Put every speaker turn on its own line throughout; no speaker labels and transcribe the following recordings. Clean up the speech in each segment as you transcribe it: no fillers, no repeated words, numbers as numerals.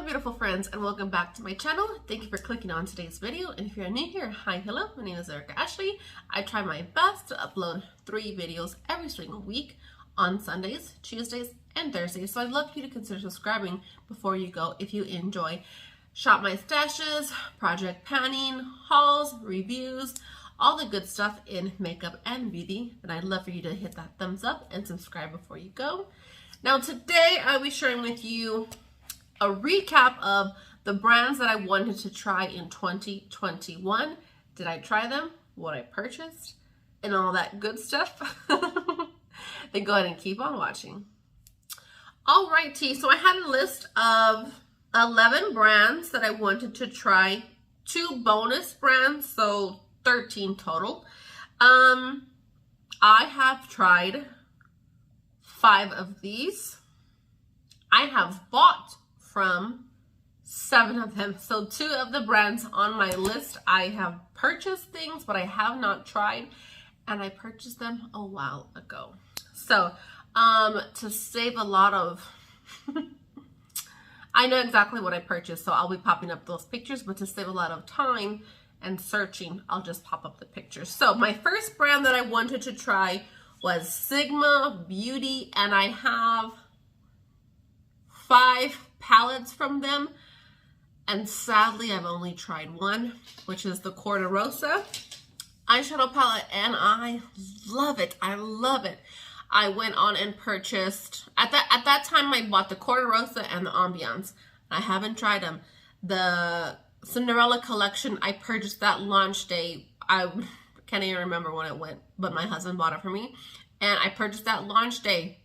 Hello beautiful friends and welcome back to my channel. Thank you for clicking on today's video, and if you're new here, hi, hello, my name is Erica Ashley. I try my best to upload 3 videos every single week on Sundays, Tuesdays, and Thursdays, so I'd love for you to consider subscribing before you go if you enjoy shop my stashes, project panning, hauls, reviews, all the good stuff in makeup and beauty. And I'd love for you to hit that thumbs up and subscribe before you go. Now today I'll be sharing with you a recap of the brands that I wanted to try in 2021. Did I try them? What I purchased? And all that good stuff? Then go ahead and keep on watching. Alrighty, so I had a list of 11 brands that I wanted to try, 2 bonus brands, so 13 total. I have tried 5 of these. I have bought from 7 of them. So 2 of the brands on my list, I have purchased things, but I have not tried, and I purchased them a while ago. So to save a lot of, I know exactly what I purchased, so I'll be popping up those pictures, but to save a lot of time and searching, I'll just pop up the pictures. So my first brand that I wanted to try was Uoma Beauty, and I have 5 palettes from them, and sadly I've only tried one, which is the Rosa eyeshadow palette, and I love it. I love it. I went on and purchased, at that time I bought the Rosa and the Ambiance. I haven't tried them. The Cinderella collection, I purchased that launch day. I can't even remember when it went, but my husband bought it for me, and I purchased that launch day,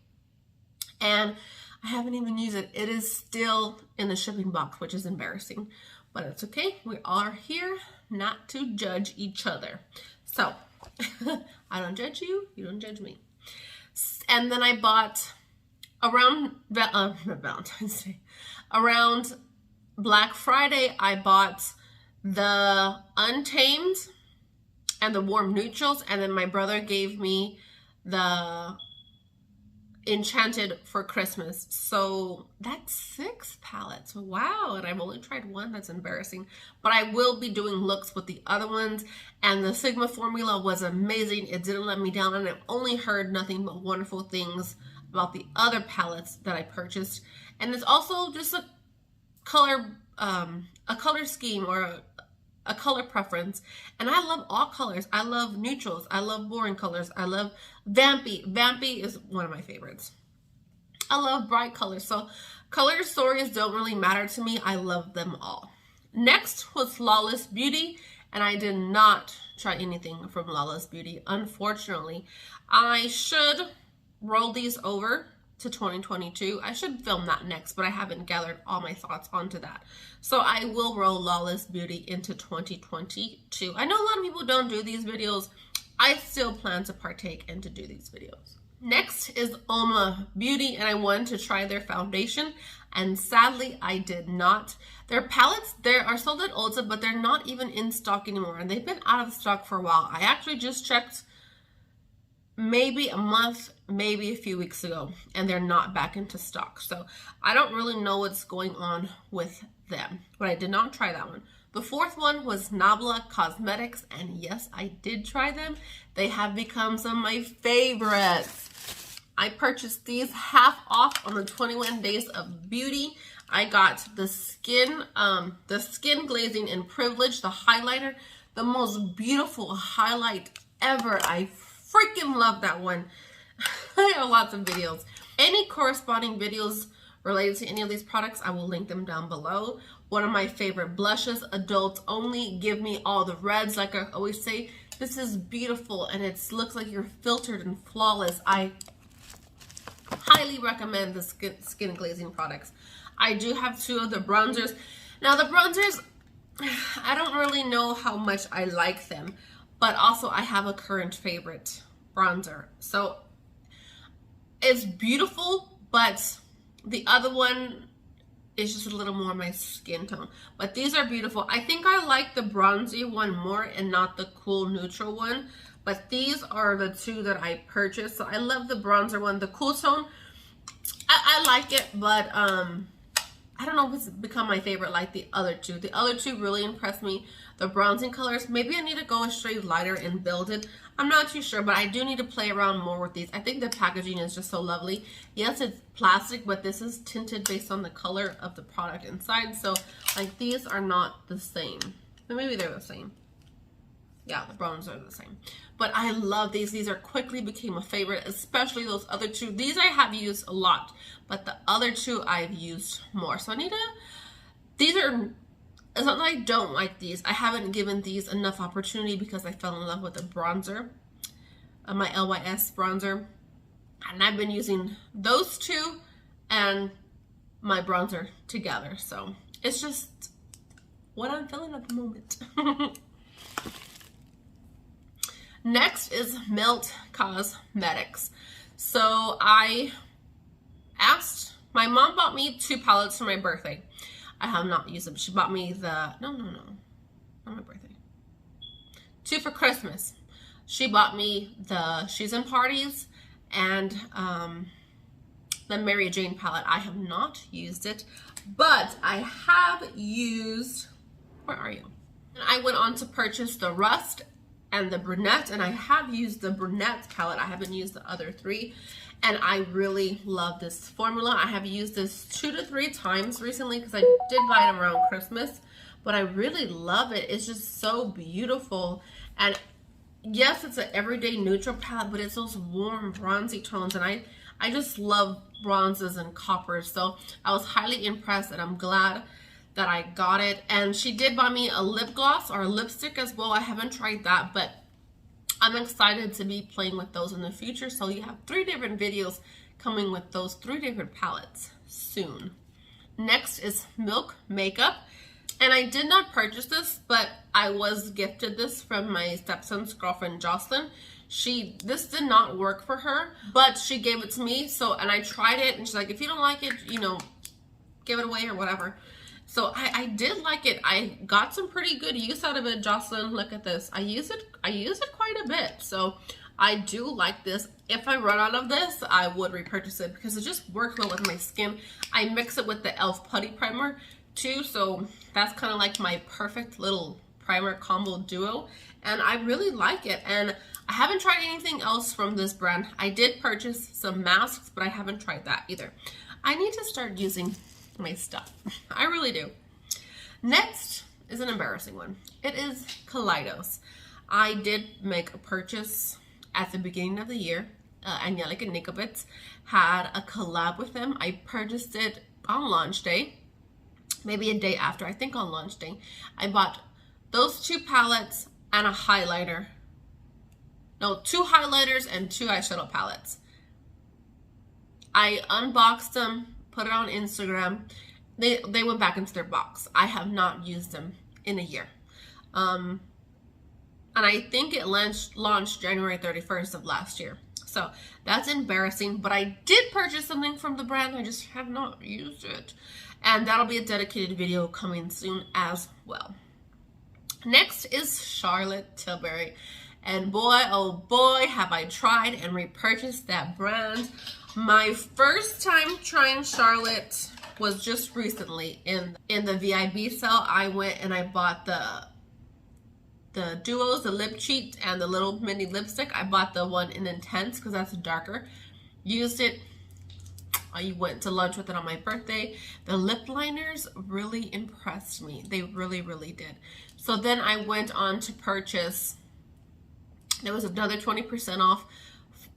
and I haven't even used it. It is still in the shipping box, which is embarrassing, but it's okay. We are here not to judge each other. So I don't judge you, you don't judge me. And then I bought around Valentine's Day, around Black Friday, I bought the Untamed and the Warm Neutrals, and then my brother gave me the Enchanted for Christmas. So that's 6 palettes. Wow. And I've only tried one. That's embarrassing. But I will be doing looks with the other ones. And the Sigma formula was amazing. It didn't let me down. And I've only heard nothing but wonderful things about the other palettes that I purchased. And it's also just a color scheme or a color preference, and I love all colors. I love neutrals, I love boring colors, I love vampy. Vampy is one of my favorites. I love bright colors, so color stories don't really matter to me. I love them all. Next was Lawless Beauty, and I did not try anything from Lawless Beauty, unfortunately. I should roll these over to 2022. I should film that next, but I haven't gathered all my thoughts onto that. So I will roll Lawless Beauty into 2022. I know a lot of people don't do these videos. I still plan to partake and to do these videos. Next is Uoma Beauty, and I wanted to try their foundation, and sadly I did not. Their palettes, they are sold at Ulta, but they're not even in stock anymore, and they've been out of stock for a while. I actually just checked maybe a month, maybe a few weeks ago, and they're not back into stock. So I don't really know what's going on with them, but I did not try that one. The 4th one was Nabla Cosmetics, and yes, I did try them. They have become some of my favorites. I purchased these half off on the 21 Days of Beauty. I got the skin glazing in Privilege, the highlighter, the most beautiful highlight ever. I freaking love that one. I have lots of videos. Any corresponding videos related to any of these products, I will link them down below. One of my favorite blushes, adults only. Give me all the reds. Like I always say, this is beautiful, and it looks like you're filtered and flawless. I highly recommend the skin glazing products. I do have 2 of the bronzers. Now the bronzers, I don't really know how much I like them, but also I have a current favorite bronzer. So it's beautiful, but the other one is just a little more my skin tone. But these are beautiful. I think I like the bronzy one more and not the cool neutral one. But these are the 2 that I purchased. So I love the bronzer one. The cool tone, I like it, but I don't know if it's become my favorite like the other two. The other two really impressed me. The bronzing colors, maybe I need to go a shade lighter and build it. I'm not too sure, but I do need to play around more with these. I think the packaging is just so lovely. Yes, it's plastic, but this is tinted based on the color of the product inside. So like these are not the same. But maybe they're the same. Yeah, the browns are the same. But I love these. These are quickly became a favorite, especially those other two. These I have used a lot, but the other two I've used more. So I need to, these are, it's not that I don't like these. I haven't given these enough opportunity because I fell in love with the bronzer, my LYS bronzer. And I've been using those two and my bronzer together. So it's just what I'm feeling at the moment. Next is MajeUp Cosmetics. So I asked, my mom bought me 2 palettes for my birthday. I have not used them. She bought me the, no, not my birthday. 2 for Christmas. She bought me the She's in Parties and the Mary Jane palette. I have not used it, but I have used, where are you? And I went on to purchase the Rust and the Brunette, and I have used the Brunette palette. I haven't used the other 3, and I really love this formula. I have used this 2 to 3 times recently because I did buy it around Christmas, but I really love it. It's just so beautiful. And yes, it's an everyday neutral palette, but it's those warm bronzy tones, and I just love bronzes and coppers. So I was highly impressed, and I'm glad that I got it. And she did buy me a lip gloss or a lipstick as well. I haven't tried that, but I'm excited to be playing with those in the future. So you have 3 different videos coming with those 3 different palettes soon. Next is Milk Makeup. And I did not purchase this, but I was gifted this from my stepson's girlfriend, Jocelyn. This did not work for her, but she gave it to me. So, and I tried it, and she's like, if you don't like it, you know, give it away or whatever. So I did like it. I got some pretty good use out of it. Jocelyn, look at this. I use it quite a bit. So I do like this. If I run out of this, I would repurchase it because it just works well with my skin. I mix it with the e.l.f. Putty Primer too. So that's kind of like my perfect little primer combo duo. And I really like it. And I haven't tried anything else from this brand. I did purchase some masks, but I haven't tried that either. I need to start using my stuff. I really do. Next is an embarrassing one. It is Collidos. I did make a purchase at the beginning of the year. Angelica Nikobits had a collab with them. I purchased it on launch day, maybe a day after, I think on launch day. I bought those 2 palettes and a highlighter. No, 2 highlighters and 2 eyeshadow palettes. I unboxed them, put it on Instagram. They went back into their box. I have not used them in a year. And I think it launched January 31st of last year. So that's embarrassing, but I did purchase something from the brand. I just have not used it. And that'll be a dedicated video coming soon as well. Next is Charlotte Tilbury. And boy, oh boy, have I tried and repurchased that brand. My first time trying Charlotte was just recently in the VIB sale. I went and I bought the duos, the lip cheat and the little mini lipstick. I bought the one in Intense because that's darker. Used it. I went to lunch with it on my birthday. The lip liners really impressed me. They really, really did. So then I went on to purchase, there was another 20% off.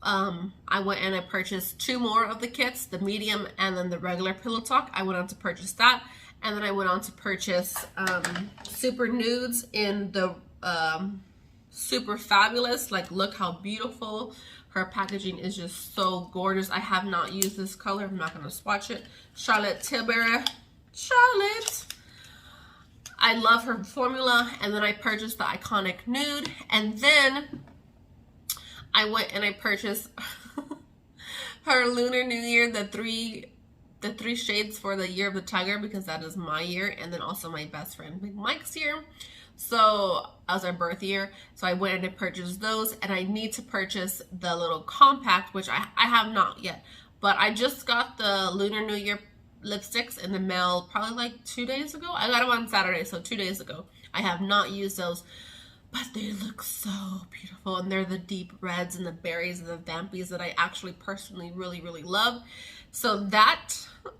I went and I purchased 2 more of the kits, the medium and then the regular Pillow Talk. I went on to purchase that, and then I went on to purchase Super Nudes in the Super Fabulous. Like, look how beautiful. Her packaging is just so gorgeous. I have not used this color. I'm not going to swatch it. Charlotte Tilbury. Charlotte. I love her formula. And then I purchased the Iconic Nude. And then I went and I purchased her Lunar New Year, the three shades for the Year of the Tiger, because that is my year, and then also my best friend Big Mike's year. So as our birth year, so I went and I purchased those, and I need to purchase the little compact, which I have not yet, but I just got the Lunar New Year lipsticks in the mail probably like 2 days ago. I got them on Saturday, so 2 days ago. I have not used those, but they look so beautiful, and they're the deep reds and the berries and the vampies that I actually personally really, really love. So that,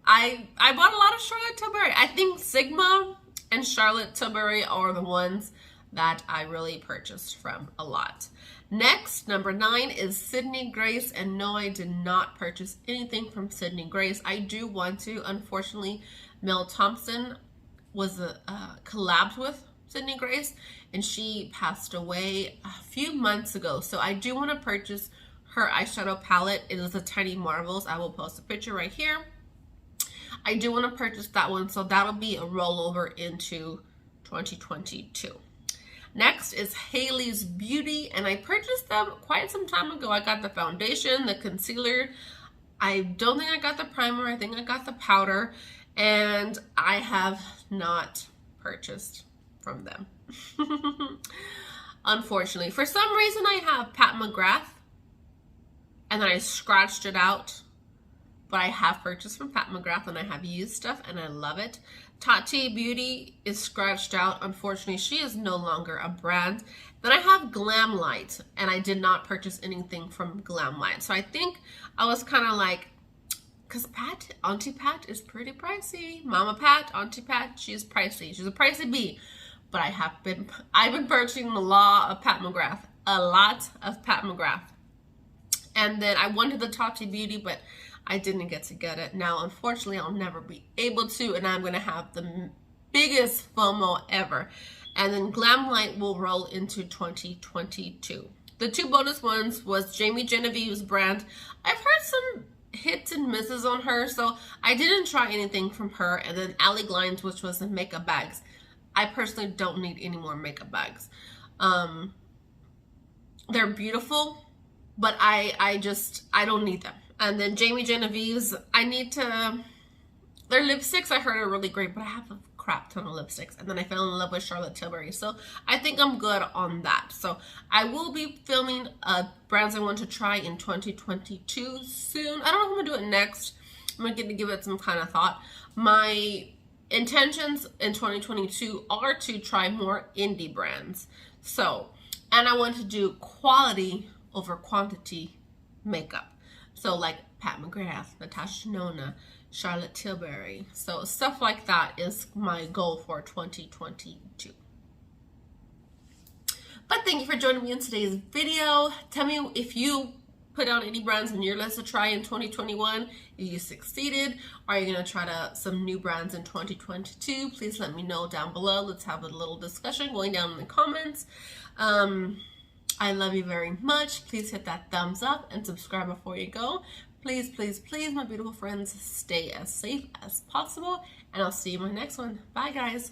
I bought a lot of Charlotte Tilbury. I think Sigma and Charlotte Tilbury are the ones that I really purchased from a lot. Next, number 9 is Sydney Grace, and no, I did not purchase anything from Sydney Grace. I do want to. Unfortunately, Mel Thompson was collabed with Sydney Grace, and she passed away a few months ago. So I do want to purchase her eyeshadow palette. It is a Tiny Marvels. I will post a picture right here. I do want to purchase that one, so that'll be a rollover into 2022. Next is Hailey's Beauty, and I purchased them quite some time ago. I got the foundation, the concealer. I don't think I got the primer. I think I got the powder, and I have not purchased from them. Unfortunately, for some reason I have Pat McGrath, and then I scratched it out. But I have purchased from Pat McGrath, and I have used stuff, and I love it. Tati Beauty is scratched out. Unfortunately, she is no longer a brand. Then I have GlamLite, and I did not purchase anything from GlamLite. So I think I was kind of like, because Auntie Pat is pretty pricey. Mama Pat, Auntie Pat, she's pricey. She's a pricey bee. But I've been purchasing a lot of Pat McGrath. A lot of Pat McGrath. And then I wanted the Tati Beauty, but I didn't get to get it. Now, unfortunately, I'll never be able to, and I'm going to have the biggest FOMO ever. And then GlamLite will roll into 2022. The 2 bonus ones was Jamie Genevieve's brand. I've heard some hits and misses on her, so I didn't try anything from her. And then Allie Glines, which was the makeup bags. I personally don't need any more makeup bags. They're beautiful, but I don't need them. And then Jamie Genevieve's, their lipsticks I heard are really great, but I have a crap ton of lipsticks. And then I fell in love with Charlotte Tilbury. So I think I'm good on that. So I will be filming brands I want to try in 2022 soon. I don't know if I'm going to do it next. I'm going to give it some kind of thought. My intentions in 2022 are to try more indie brands. So, and I want to do quality over quantity makeup. So like Pat McGrath, Natasha Denona, Charlotte Tilbury. So stuff like that is my goal for 2022. But thank you for joining me in today's video. Tell me if you put down any brands on your list to try in 2021. If you succeeded, are you going to try some new brands in 2022? Please let me know down below. Let's have a little discussion going down in the comments. I love you very much. Please hit that thumbs up and subscribe before you go. Please, please, please, my beautiful friends, stay as safe as possible. And I'll see you in my next one. Bye, guys.